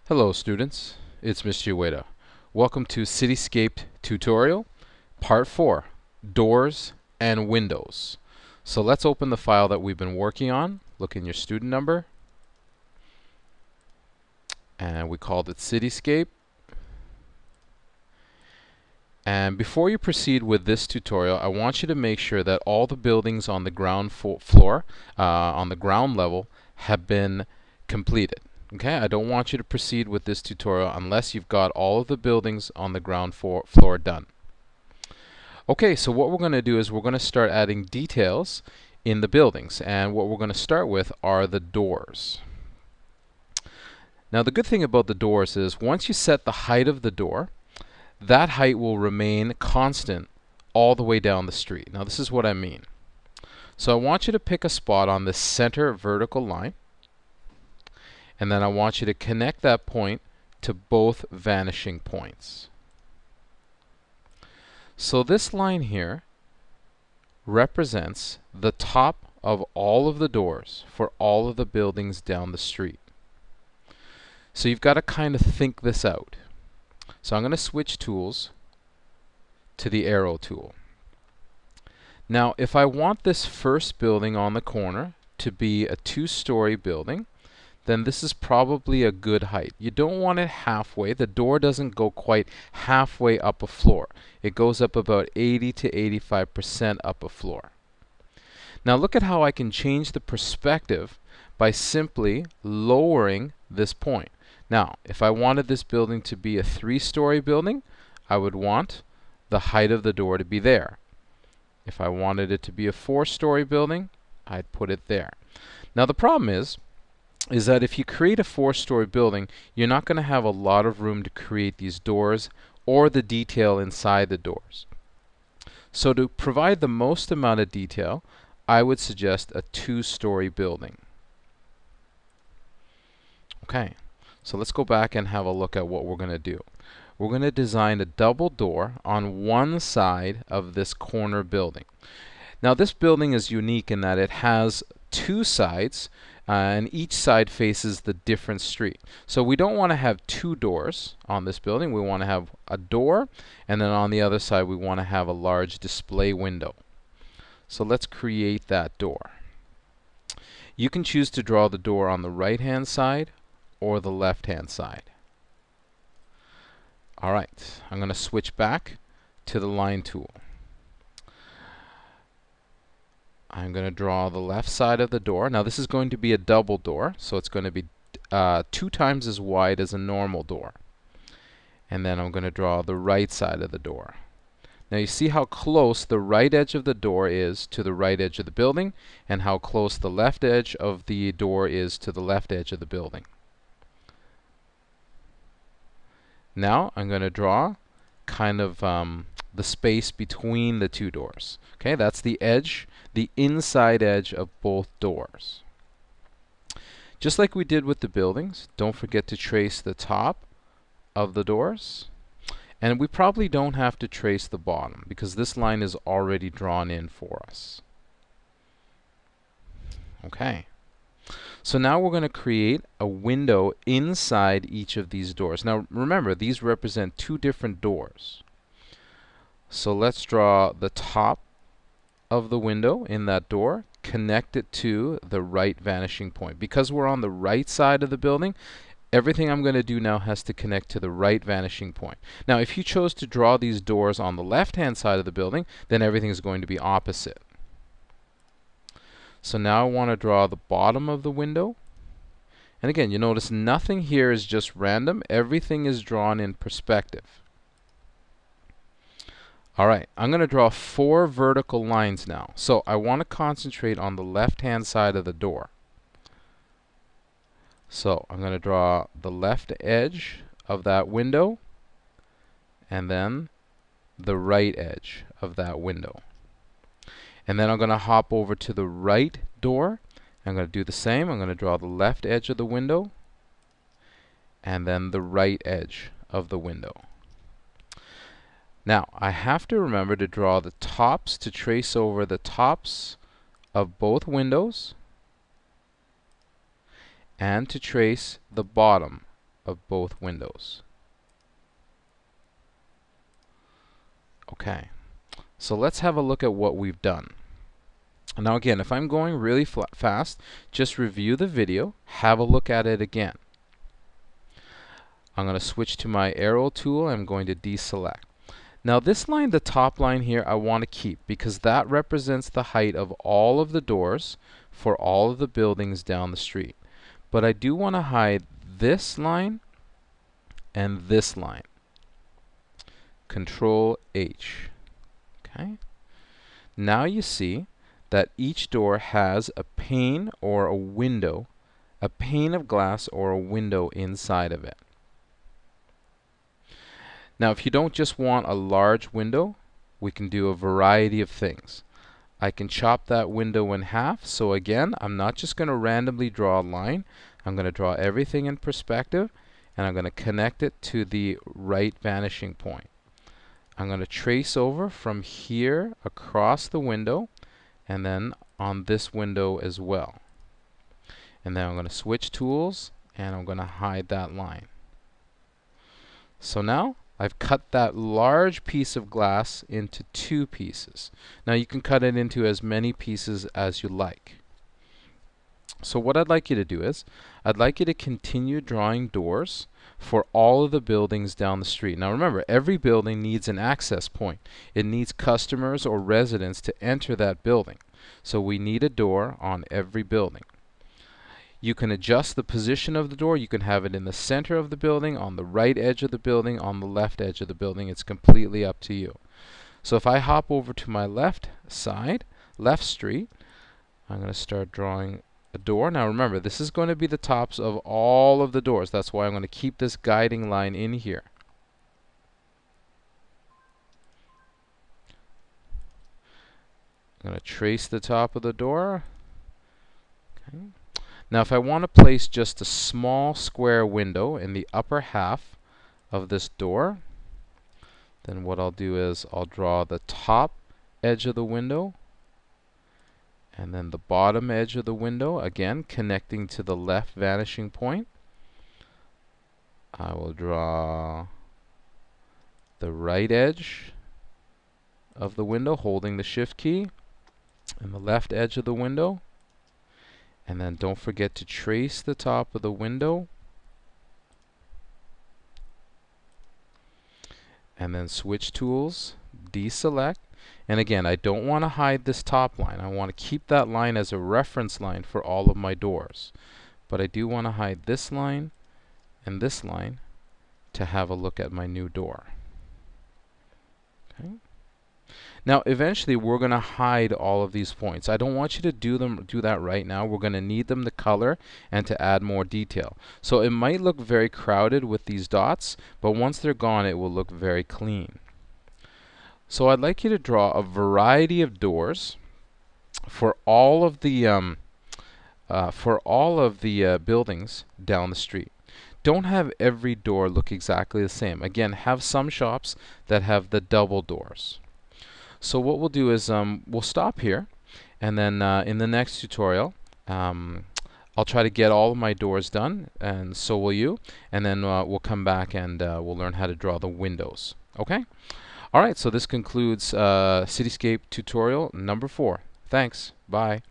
Hello students, it's Mr. Ueda. Welcome to Cityscape tutorial, part 4, doors and windows. So let's open the file that we've been working on. Look in your student number. And we called it Cityscape. And before you proceed with this tutorial, I want you to make sure that all the buildings on the ground floor, on the ground level, have been completed. Okay, I don't want you to proceed with this tutorial unless you've got all of the buildings on the ground floor done. Okay, so what we're going to do is we're going to start adding details in the buildings, and what we're going to start with are the doors. Now the good thing about the doors is once you set the height of the door, that height will remain constant all the way down the street. Now this is what I mean. So I want you to pick a spot on the center vertical line, and then I want you to connect that point to both vanishing points. So this line here represents the top of all of the doors for all of the buildings down the street. So you've got to kind of think this out. So I'm going to switch tools to the arrow tool. Now if I want this first building on the corner to be a two-story building, then this is probably a good height. You don't want it halfway. The door doesn't go quite halfway up a floor. It goes up about 80 to 85% up a floor. Now look at how I can change the perspective by simply lowering this point. Now, if I wanted this building to be a three-story building, I would want the height of the door to be there. If I wanted it to be a four-story building, I'd put it there. Now the problem is that if you create a four-story building, you're not going to have a lot of room to create these doors or the detail inside the doors. So to provide the most amount of detail, I would suggest a two-story building. Okay, so let's go back and have a look at what we're going to do. We're going to design a double door on one side of this corner building. Now this building is unique in that it has two sides, and each side faces the different street. So we don't want to have two doors on this building. We want to have a door, and then on the other side we want to have a large display window. So let's create that door. You can choose to draw the door on the right-hand side or the left-hand side. Alright, I'm going to switch back to the line tool. I'm going to draw the left side of the door. Now this is going to be a double door, so it's going to be 2 times as wide as a normal door. And then I'm going to draw the right side of the door. Now you see how close the right edge of the door is to the right edge of the building, and how close the left edge of the door is to the left edge of the building. Now I'm going to draw kind of the space between the two doors. Okay, that's the edge, the inside edge of both doors. Just like we did with the buildings, don't forget to trace the top of the doors. And we probably don't have to trace the bottom because this line is already drawn in for us. Okay. So now we're going to create a window inside each of these doors. Now remember, these represent two different doors. So let's draw the top of the window in that door, connect it to the right vanishing point. Because we're on the right side of the building, everything I'm going to do now has to connect to the right vanishing point. Now if you chose to draw these doors on the left-hand side of the building, then everything is going to be opposite. So now I want to draw the bottom of the window. And again, you notice nothing here is just random. Everything is drawn in perspective. Alright, I'm going to draw 4 vertical lines now. So I want to concentrate on the left-hand side of the door. So I'm going to draw the left edge of that window, and then the right edge of that window. And then I'm going to hop over to the right door. I'm going to do the same. I'm going to draw the left edge of the window, and then the right edge of the window. Now I have to remember to draw the tops, to trace over the tops of both windows, and to trace the bottom of both windows. Okay, so let's have a look at what we've done. Now again, if I'm going really fast, just review the video, have a look at it again. I'm going to switch to my arrow tool. I'm going to deselect. Now this line, the top line here, I want to keep because that represents the height of all of the doors for all of the buildings down the street. But I do want to hide this line and this line. Control H. Okay. Now you see that each door has a pane or a window, a pane of glass or a window inside of it. Now if you don't just want a large window, we can do a variety of things. I can chop that window in half. So again, I'm not just going to randomly draw a line. I'm going to draw everything in perspective, and I'm going to connect it to the right vanishing point. I'm going to trace over from here across the window and then on this window as well. And then I'm going to switch tools and I'm going to hide that line. So now I've cut that large piece of glass into two pieces. Now you can cut it into as many pieces as you like. So what I'd like you to do is, I'd like you to continue drawing doors for all of the buildings down the street. Now remember, every building needs an access point. It needs customers or residents to enter that building. So we need a door on every building. You can adjust the position of the door. You can have it in the center of the building, on the right edge of the building, on the left edge of the building. It's completely up to you. So if I hop over to my left side, left street, I'm going to start drawing a door. Now remember, this is going to be the tops of all of the doors. That's why I'm going to keep this guiding line in here. I'm going to trace the top of the door. Okay. Now if I want to place just a small square window in the upper half of this door, then what I'll do is I'll draw the top edge of the window and then the bottom edge of the window, again connecting to the left vanishing point. I will draw the right edge of the window holding the shift key and the left edge of the window. And then don't forget to trace the top of the window. And then switch tools, deselect. And again, I don't want to hide this top line. I want to keep that line as a reference line for all of my doors. But I do want to hide this line and this line to have a look at my new door. Okay. Now eventually we're going to hide all of these points. I don't want you to do that right now. We're going to need them to color and to add more detail. So it might look very crowded with these dots, but once they're gone it will look very clean. So I'd like you to draw a variety of doors for all of the buildings down the street. Don't have every door look exactly the same. Again, have some shops that have the double doors. So what we'll do is we'll stop here, and then in the next tutorial I'll try to get all of my doors done, and so will you, and then we'll come back and we'll learn how to draw the windows. Okay? Alright, so this concludes Cityscape tutorial number 4. Thanks. Bye.